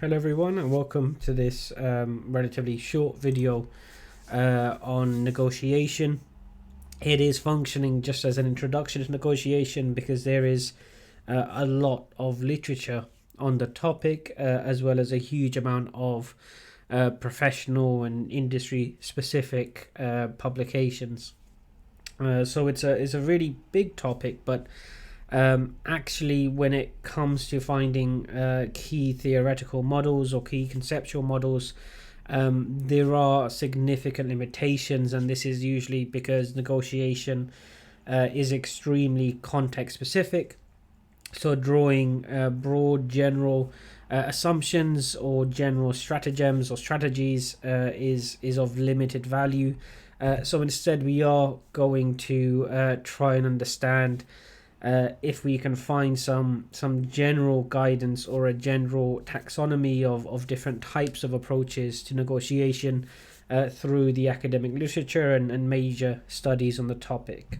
Hello everyone and welcome to this relatively short video on negotiation. It is functioning just as an introduction to negotiation because there is a lot of literature on the topic as well as a huge amount of professional and industry specific publications. So it's a really big topic, but actually when it comes to finding key theoretical models or key conceptual models, there are significant limitations, and this is usually because negotiation is extremely context specific. So drawing broad general assumptions or general stratagems or strategies is of limited value. So instead we are going to try and understand if we can find some general guidance or a general taxonomy of different types of approaches to negotiation through the academic literature and major studies on the topic.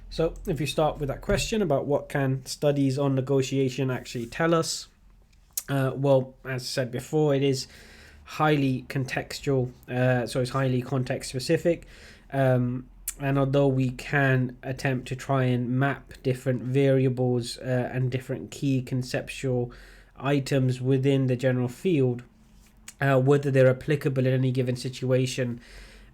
So if you start with that question about what can studies on negotiation actually tell us, well, as I said before, it is highly contextual, so it's highly context specific. And although we can attempt to try and map different variables and different key conceptual items within the general field, whether they're applicable in any given situation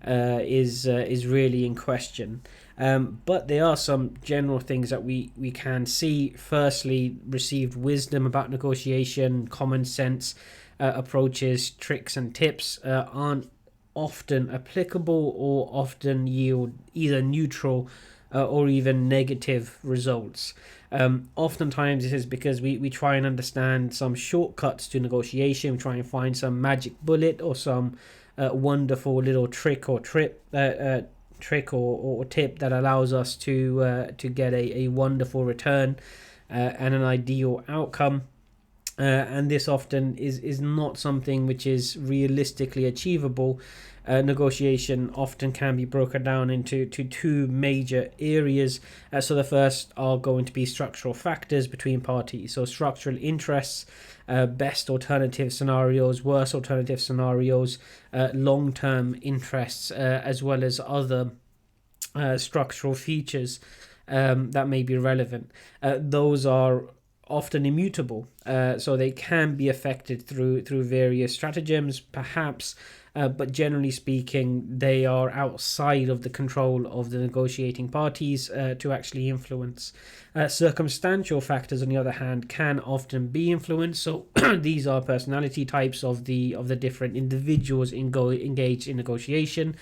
is really in question. But there are some general things that we can see. Firstly, received wisdom about negotiation, common sense approaches, tricks and tips aren't often applicable or often yield either neutral or even negative results. Oftentimes this is because we try and understand some shortcuts to negotiation. We try and find some magic bullet or some wonderful little trick or tip that allows us to get a wonderful return and an ideal outcome. And this often is not something which is realistically achievable. Negotiation often can be broken down into two major areas. So the first are going to be structural factors between parties. So structural interests, best alternative scenarios, worst alternative scenarios, long-term interests, as well as other structural features that may be relevant. Those are often immutable, so they can be affected through various stratagems perhaps, but generally speaking they are outside of the control of the negotiating parties to actually influence. Circumstantial factors on the other hand can often be influenced, so these are personality types of the different individuals engaged in negotiation.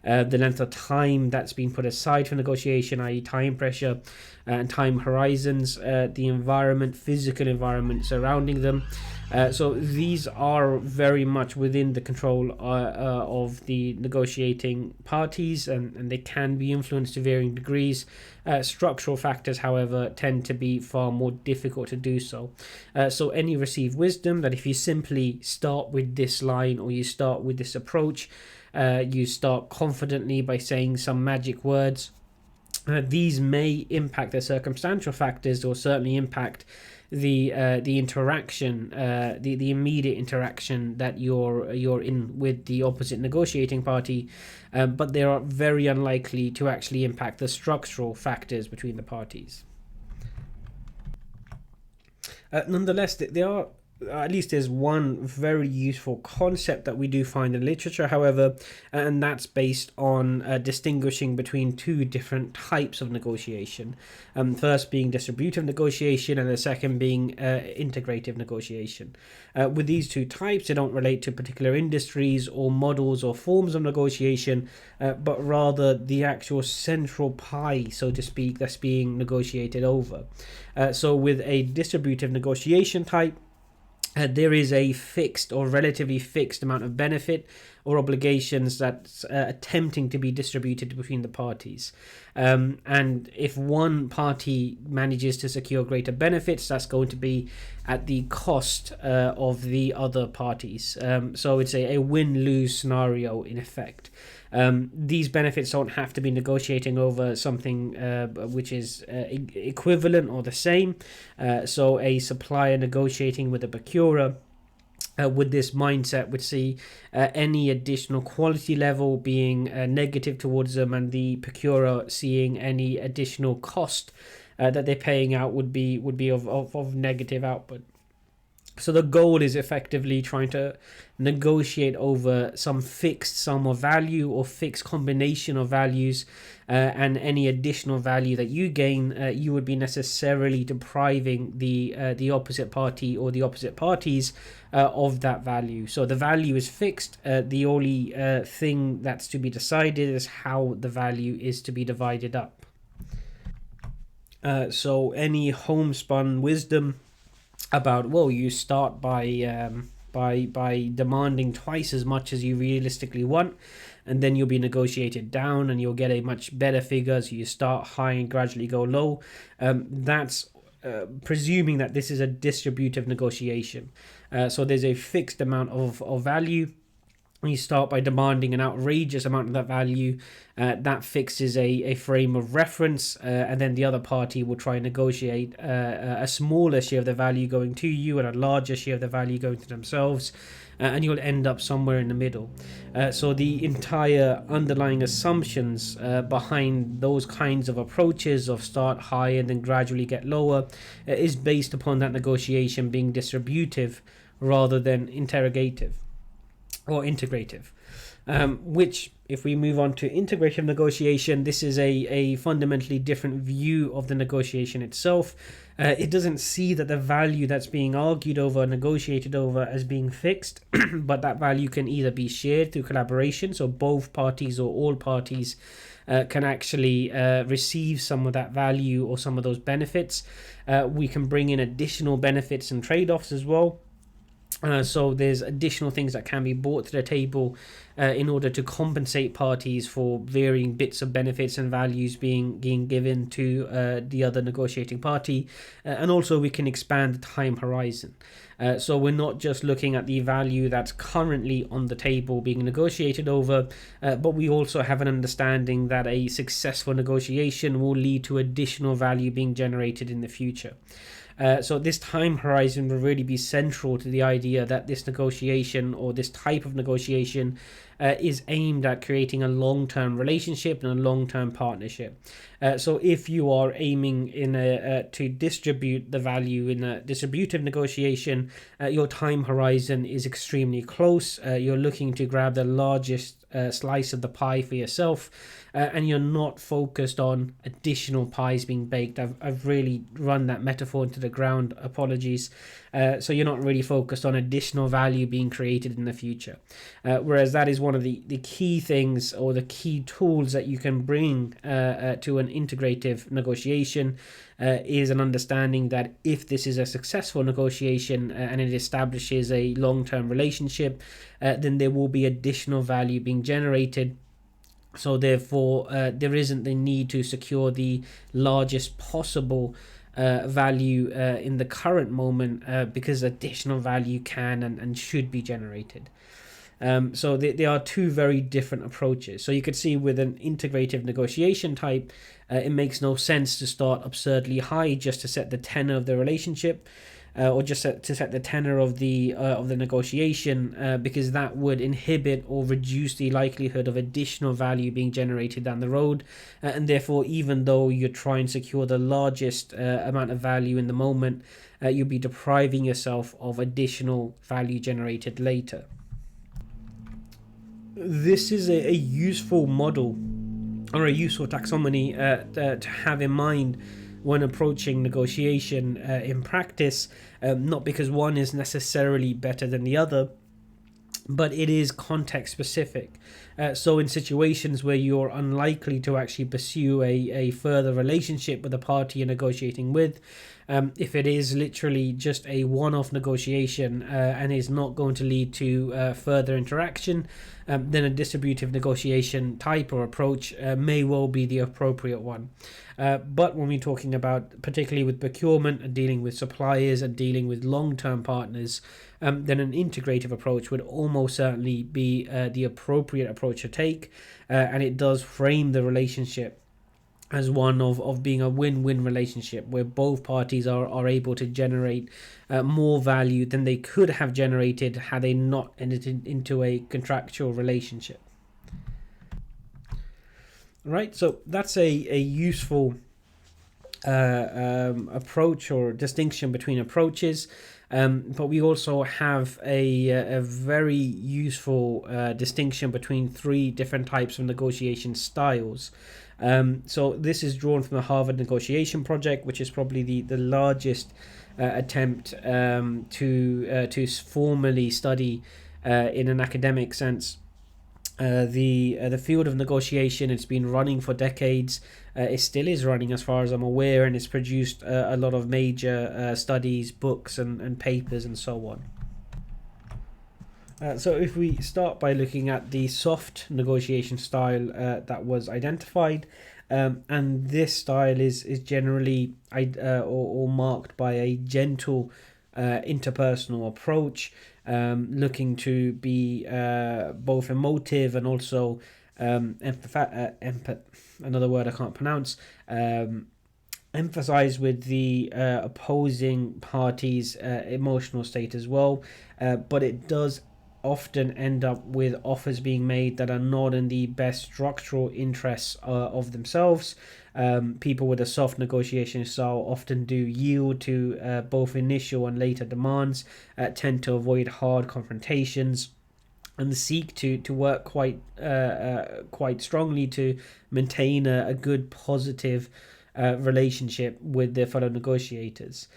The length of time that's been put aside for negotiation, i.e. time pressure and time horizons, the environment, physical environment surrounding them. So these are very much within the control of the negotiating parties, and they can be influenced to varying degrees. Structural factors, however, tend to be far more difficult to do so. So any received wisdom that if you simply start with this line or you start with this approach, you start confidently by saying some magic words, these may impact the circumstantial factors or certainly impact the interaction, the immediate interaction that you're in with the opposite negotiating party, but they are very unlikely to actually impact the structural factors between the parties. Nonetheless, there are, at least there's one very useful concept that we do find in literature, however, and that's based on distinguishing between two different types of negotiation. First being distributive negotiation and the second being integrative negotiation. With these two types, they don't relate to particular industries or models or forms of negotiation, but rather the actual central pie, so to speak, that's being negotiated over. So with a distributive negotiation type, there is a fixed or relatively fixed amount of benefit or obligations that's attempting to be distributed between the parties. And if one party manages to secure greater benefits, that's going to be at the cost of the other parties. So it's a win-lose scenario in effect. These benefits don't have to be negotiating over something which is equivalent or the same. So a supplier negotiating with a procurer with this mindset would see any additional quality level being negative towards them, and the procurer seeing any additional cost that they're paying out would be of negative output. So the goal is effectively trying to negotiate over some fixed sum of value or fixed combination of values, and any additional value that you gain, you would be necessarily depriving the opposite party or the opposite parties of that value. So the value is fixed. The only thing that's to be decided is how the value is to be divided up. So any homespun wisdom about, well, you start by demanding twice as much as you realistically want, and then you'll be negotiated down and you'll get a much better figure, so you start high and gradually go low. That's presuming that this is a distributive negotiation. So there's a fixed amount of value. You start by demanding an outrageous amount of that value. That fixes a frame of reference, and then the other party will try and negotiate a smaller share of the value going to you and a larger share of the value going to themselves, and you'll end up somewhere in the middle. So the entire underlying assumptions behind those kinds of approaches of start high and then gradually get lower is based upon that negotiation being distributive rather than integrative. Which, if we move on to integrative negotiation, this is a fundamentally different view of the negotiation itself. It doesn't see that the value that's being argued over, negotiated over, as being fixed, but that value can either be shared through collaboration, so both parties or all parties can actually receive some of that value or some of those benefits. We can bring in additional benefits and trade-offs as well. So there's additional things that can be brought to the table in order to compensate parties for varying bits of benefits and values being given to the other negotiating party. And also we can expand the time horizon. So we're not just looking at the value that's currently on the table being negotiated over, but we also have an understanding that a successful negotiation will lead to additional value being generated in the future. So this time horizon will really be central to the idea that this negotiation or this type of negotiation is aimed at creating a long-term relationship and a long-term partnership. So if you are aiming to distribute the value in a distributive negotiation, your time horizon is extremely close. You're looking to grab the largest slice of the pie for yourself, and you're not focused on additional pies being baked. I've really run that metaphor into the ground, apologies. So you're not really focused on additional value being created in the future, whereas that is one of the key things or the key tools that you can bring to an integrative negotiation, is an understanding that if this is a successful negotiation and it establishes a long-term relationship, then there will be additional value being generated. So therefore, there isn't the need to secure the largest possible value in the current moment, because additional value can and should be generated. So there are two very different approaches. So you could see with an integrative negotiation type, it makes no sense to start absurdly high just to set the tenor of the relationship, or just to set the tenor of the negotiation, because that would inhibit or reduce the likelihood of additional value being generated down the road, and therefore, even though you try and secure the largest amount of value in the moment, you'll be depriving yourself of additional value generated later. This is a useful model or a useful taxonomy to have in mind when approaching negotiation in practice, not because one is necessarily better than the other, but it is context specific. So in situations where you're unlikely to actually pursue a further relationship with the party you're negotiating with, If it is literally just a one-off negotiation and is not going to lead to further interaction, then a distributive negotiation type or approach may well be the appropriate one. But when we're talking about, particularly with procurement and dealing with suppliers and dealing with long-term partners, then an integrative approach would almost certainly be the appropriate approach to take, and it does frame the relationship as one of being a win-win relationship where both parties are able to generate more value than they could have generated had they not entered into a contractual relationship. Right, so that's a useful approach or distinction between approaches. But we also have a very useful distinction between three different types of negotiation styles. So this is drawn from the Harvard Negotiation Project, which is probably the largest attempt to formally study in an academic sense the field of negotiation. It's been running for decades. It still is running as far as I'm aware, and it's produced a lot of major studies, books and papers and so on. So if we start by looking at the soft negotiation style that was identified, and this style is generally or marked by a gentle interpersonal approach, looking to be both emotive and also another word I can't pronounce, emphasize with the opposing party's emotional state as well, but it does often end up with offers being made that are not in the best structural interests of themselves. People with a soft negotiation style often do yield to both initial and later demands, tend to avoid hard confrontations, and seek to work quite strongly to maintain a good positive relationship with their fellow negotiators.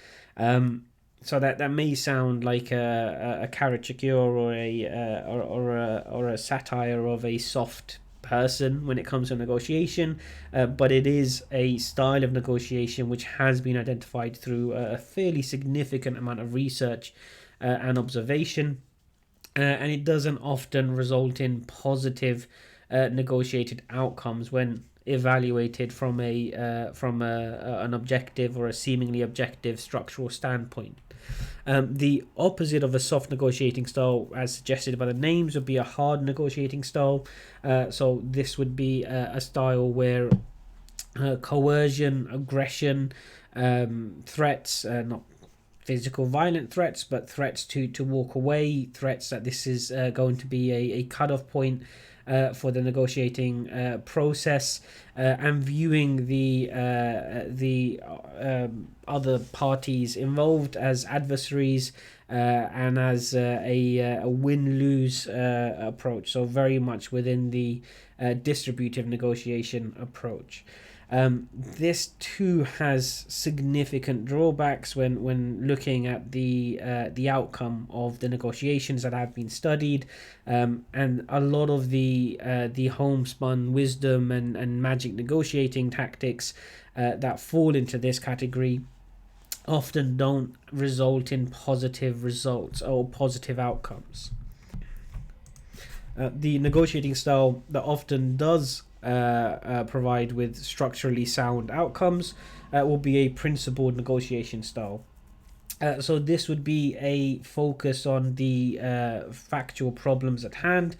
So that may sound like a caricature or a satire of a soft person when it comes to negotiation, but it is a style of negotiation which has been identified through a fairly significant amount of research and observation, and it doesn't often result in positive negotiated outcomes when evaluated from an objective or a seemingly objective structural standpoint. The opposite of a soft negotiating style, as suggested by the names, would be a hard negotiating style. So this would be a style where coercion, aggression, threats, not physical violent threats, but threats to walk away, threats that this is going to be a cut-off point for the negotiating process, and viewing the other parties involved as adversaries and as a win-lose approach. So very much within the distributive negotiation approach. This too has significant drawbacks when looking at the outcome of the negotiations that have been studied, and a lot of the homespun wisdom and magic negotiating tactics that fall into this category often don't result in positive results or positive outcomes. The negotiating style that often does provide with structurally sound outcomes will be a principled negotiation style. So this would be a focus on the factual problems at hand,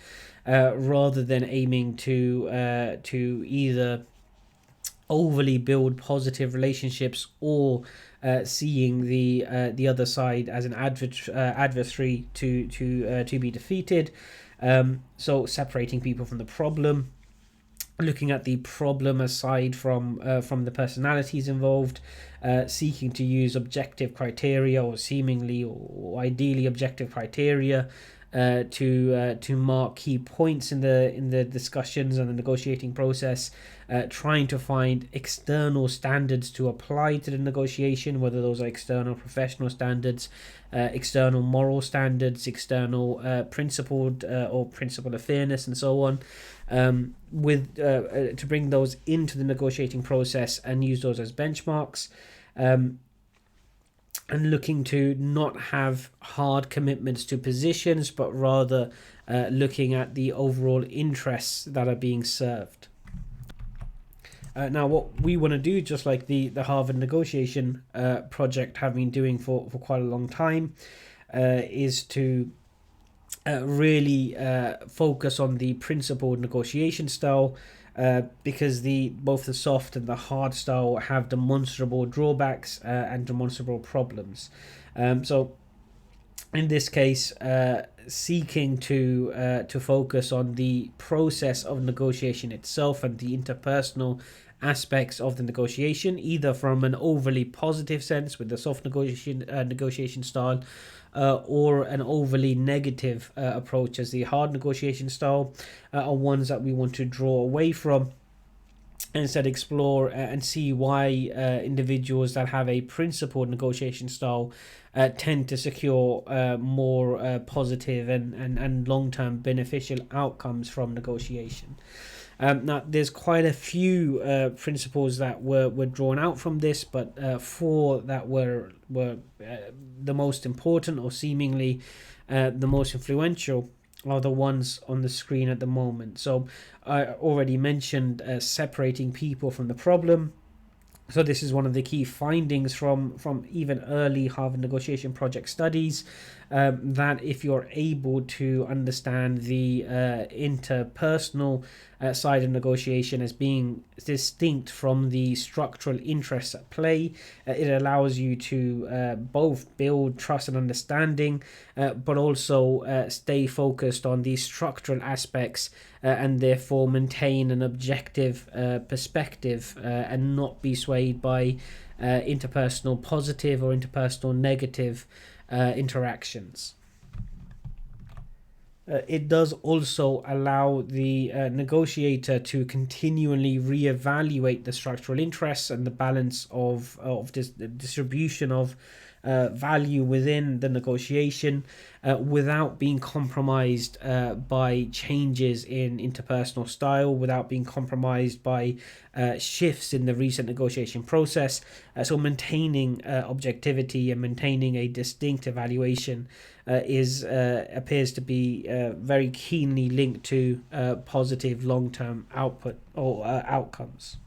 rather than aiming to either overly build positive relationships or seeing the other side as an adversary to be defeated. So separating people from the problem, looking at the problem aside from the personalities involved, seeking to use objective criteria or seemingly or ideally objective criteria to mark key points in the discussions and the negotiating process, trying to find external standards to apply to the negotiation, whether those are external professional standards, external moral standards, external principled or principle of fairness, and so on, to bring those into the negotiating process and use those as benchmarks. and looking to not have hard commitments to positions, but rather looking at the overall interests that are being served. Now, what we want to do, just like the Harvard negotiation project have been doing for quite a long time, is to really focus on the principled negotiation style, because both the soft and the hard style have demonstrable drawbacks and demonstrable problems. So in this case, seeking to focus on the process of negotiation itself and the interpersonal aspects of the negotiation, either from an overly positive sense with the soft negotiation style, or an overly negative approach as the hard negotiation style, are ones that we want to draw away from, and instead explore and see why individuals that have a principled negotiation style tend to secure more positive and long-term beneficial outcomes from negotiation. Now, there's quite a few principles that were drawn out from this, but four that were the most important, or seemingly the most influential, are the ones on the screen at the moment. So I already mentioned separating people from the problem. So this is one of the key findings from even early Harvard negotiation project studies, that if you're able to understand the interpersonal side of negotiation as being distinct from the structural interests at play, it allows you to both build trust and understanding, but also stay focused on the structural aspects, and therefore maintain an objective perspective, and not be swayed by interpersonal positive or interpersonal negative interactions. It does also allow the negotiator to continually reevaluate the structural interests and the balance of this the distribution of value within the negotiation, without being compromised by changes in interpersonal style, without being compromised by shifts in the recent negotiation process. So maintaining objectivity and maintaining a distinct evaluation is appears to be very keenly linked to positive long-term output or outcomes.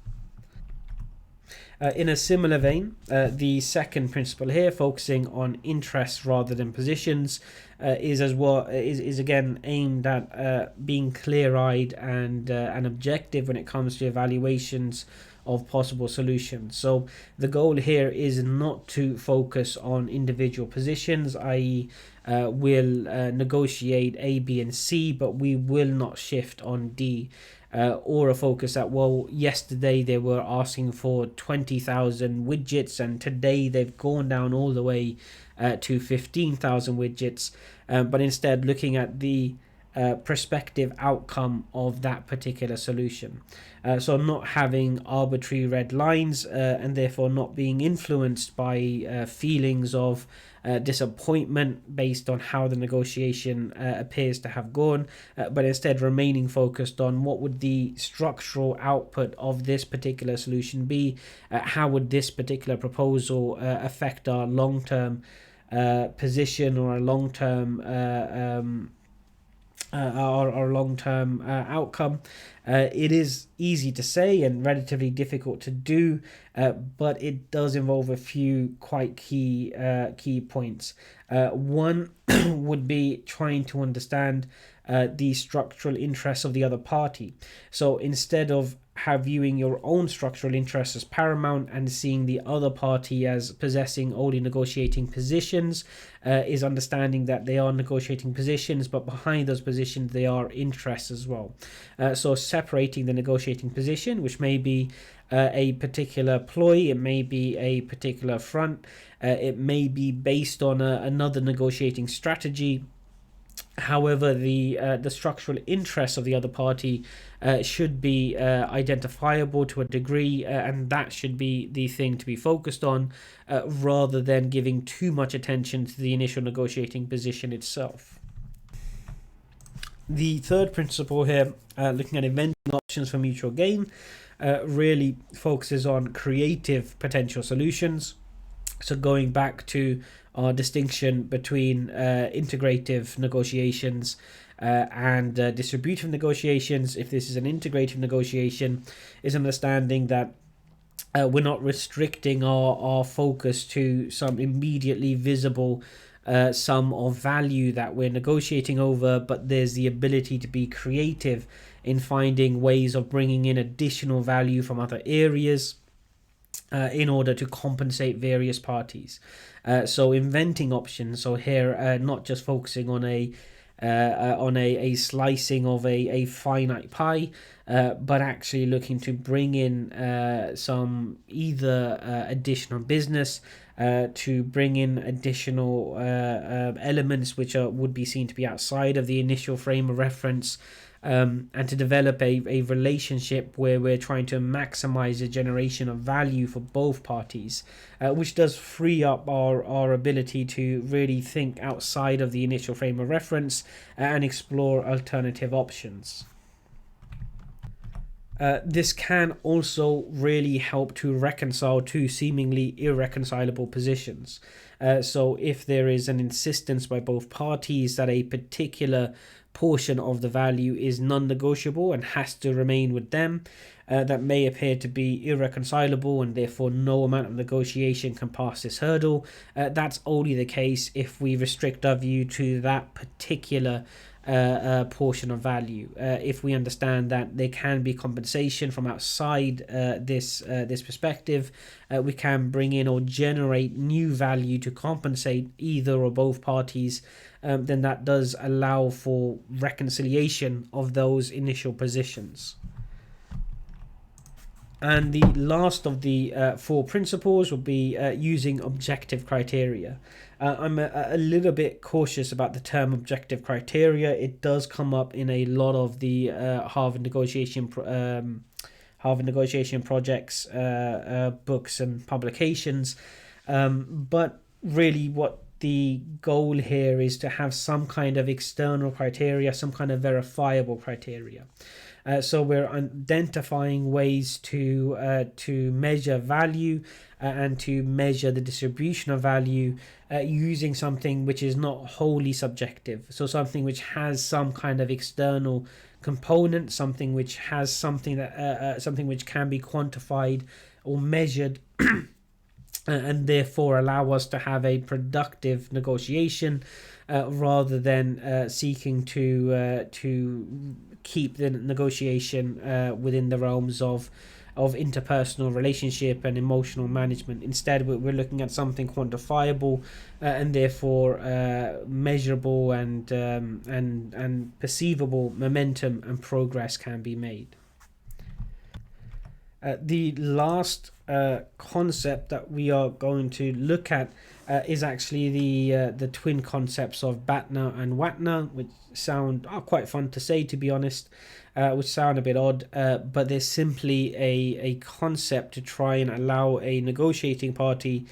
In a similar vein, the second principle here, focusing on interests rather than positions, is as well is again aimed at being clear-eyed and objective when it comes to evaluations of possible solutions. So the goal here is not to focus on individual positions, i.e., we'll negotiate A, B, and C, but we will not shift on D. Or a focus that, well, yesterday they were asking for 20,000 widgets and today they've gone down all the way to 15,000 widgets, but instead looking at the prospective outcome of that particular solution. So not having arbitrary red lines, and therefore not being influenced by feelings of disappointment based on how the negotiation appears to have gone, but instead remaining focused on what would the structural output of this particular solution be, how would this particular proposal affect our long-term position or our long-term our long-term outcome. It is easy to say and relatively difficult to do, but it does involve a few quite key points. One would be trying to understand the structural interests of the other party. So instead of viewing your own structural interests as paramount and seeing the other party as possessing only negotiating positions, is understanding that they are negotiating positions, but behind those positions they are interests as well. So separating the negotiating position, which may be a particular ploy, it may be a particular front, it may be based on another negotiating strategy. However, the structural interests of the other party should be identifiable to a degree, and that should be the thing to be focused on, rather than giving too much attention to the initial negotiating position itself. The third principle here, looking at inventing options for mutual gain, really focuses on creative potential solutions. So going back to our distinction between integrative negotiations and distributive negotiations, if this is an integrative negotiation, is understanding that we're not restricting our focus to some immediately visible sum of value that we're negotiating over, but there's the ability to be creative in finding ways of bringing in additional value from other areas in order to compensate various parties. So inventing options. So here, not just focusing on a slicing of a finite pie, but actually looking to bring in some either additional business, to bring in additional elements which would be seen to be outside of the initial frame of reference, and to develop a relationship where we're trying to maximize the generation of value for both parties, which does free up our ability to really think outside of the initial frame of reference and explore alternative options. This can also really help to reconcile two seemingly irreconcilable positions. So if there is an insistence by both parties that a particular portion of the value is non-negotiable and has to remain with them, that may appear to be irreconcilable and therefore no amount of negotiation can pass this hurdle. That's only the case if we restrict our view to that particular portion of value. If we understand that there can be compensation from outside this perspective, we can bring in or generate new value to compensate either or both parties, then that does allow for reconciliation of those initial positions. And the last of the four principles will be using objective criteria. I'm a little bit cautious about the term objective criteria. It does come up in a lot of the Harvard negotiation projects, books and publications. But really what the goal here is to have some kind of external criteria, some kind of verifiable criteria. So we're identifying ways to measure value and to measure the distribution of value using something which is not wholly subjective. So something which has some kind of external component, something which has something which can be quantified or measured. And therefore allow us to have a productive negotiation, rather than seeking to keep the negotiation within the realms of interpersonal relationship and emotional management. Instead, we're looking at something quantifiable and therefore measurable and perceivable momentum and progress can be made. The last concept that we are going to look at is actually the twin concepts of Batna and Wagner, which sound quite fun to say, to be honest, which sound a bit odd, but they're simply a concept to try and allow a negotiating party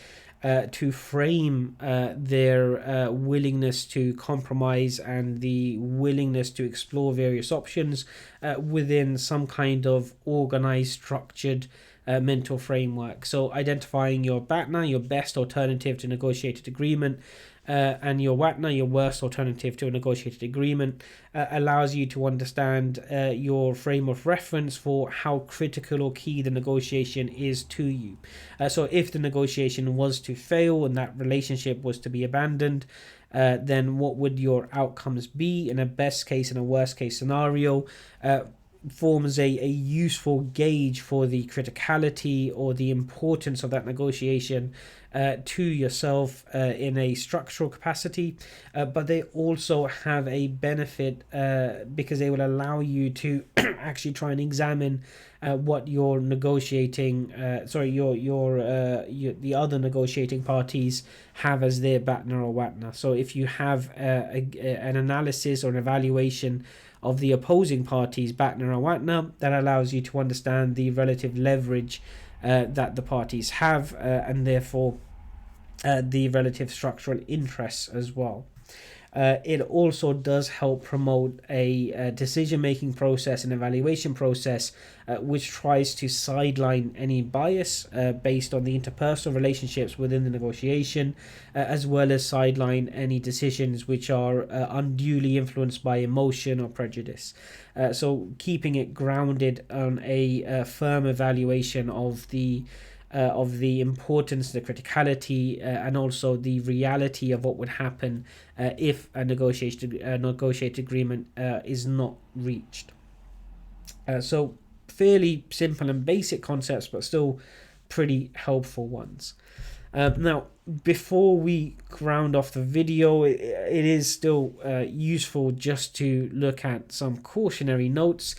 to frame their willingness to compromise and the willingness to explore various options within some kind of organized, structured mental framework. So identifying your Batna, your best alternative to negotiated agreement, and your Wagner, your worst alternative to a negotiated agreement, allows you to understand your frame of reference for how critical or key the negotiation is to you. So if the negotiation was to fail and that relationship was to be abandoned, then what would your outcomes be in a best case and a worst case scenario? Forms a useful gauge for the criticality or the importance of that negotiation to yourself in a structural capacity, but they also have a benefit because they will allow you to actually try and examine what your negotiating the other negotiating parties have as their Batna or Wagner. So if you have an analysis or an evaluation of the opposing parties, Batna or Wagner, that allows you to understand the relative leverage that the parties have, and therefore the relative structural interests as well. It also does help promote a decision-making process and evaluation process which tries to sideline any bias based on the interpersonal relationships within the negotiation, as well as sideline any decisions which are unduly influenced by emotion or prejudice. So keeping it grounded on a firm evaluation of the importance, the criticality, and also the reality of what would happen if a negotiated agreement is not reached. So fairly simple and basic concepts, but still pretty helpful ones. Now, before we round off the video, it is still useful just to look at some cautionary notes.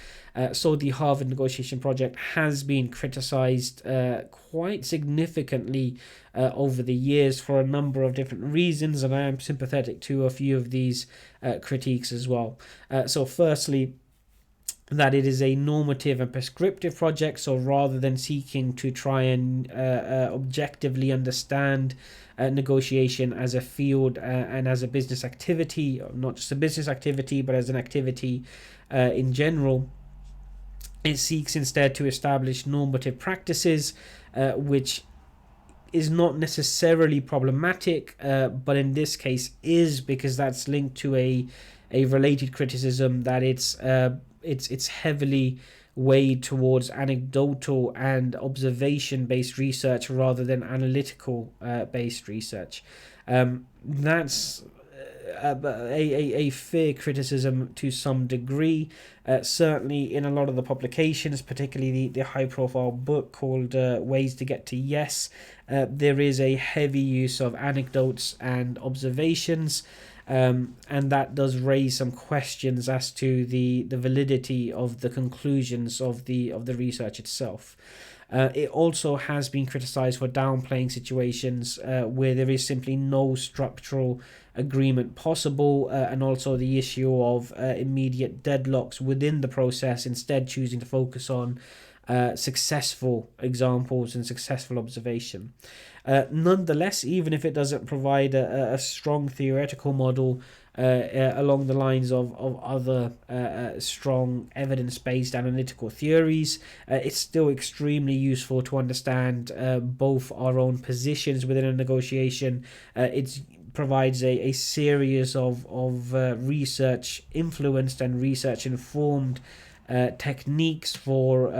So the Harvard negotiation project has been criticized quite significantly over the years for a number of different reasons, and I am sympathetic to a few of these critiques as well. So firstly, that it is a normative and prescriptive project, so rather than seeking to try and objectively understand negotiation as a field and as a business activity, not just a business activity but as an activity in general, it seeks instead to establish normative practices which is not necessarily problematic, but in this case is, because that's linked to a related criticism that it's heavily weighed towards anecdotal and observation-based research rather than analytical based research. That's a fair criticism to some degree. Certainly in a lot of the publications, particularly the high-profile book called Ways to Get to Yes, there is a heavy use of anecdotes and observations. And that does raise some questions as to the validity of the conclusions of the research itself. It also has been criticized for downplaying situations where there is simply no structural agreement possible, and also the issue of immediate deadlocks within the process, instead choosing to focus on successful examples and successful observation. Nonetheless, even if it doesn't provide a strong theoretical model along the lines of other strong evidence-based analytical theories, it's still extremely useful to understand both our own positions within a negotiation. It provides a series of research influenced and research informed techniques for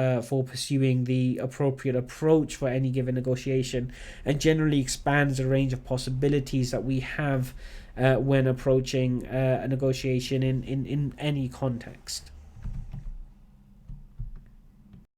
pursuing the appropriate approach for any given negotiation, and generally expands the range of possibilities that we have when approaching a negotiation in any context.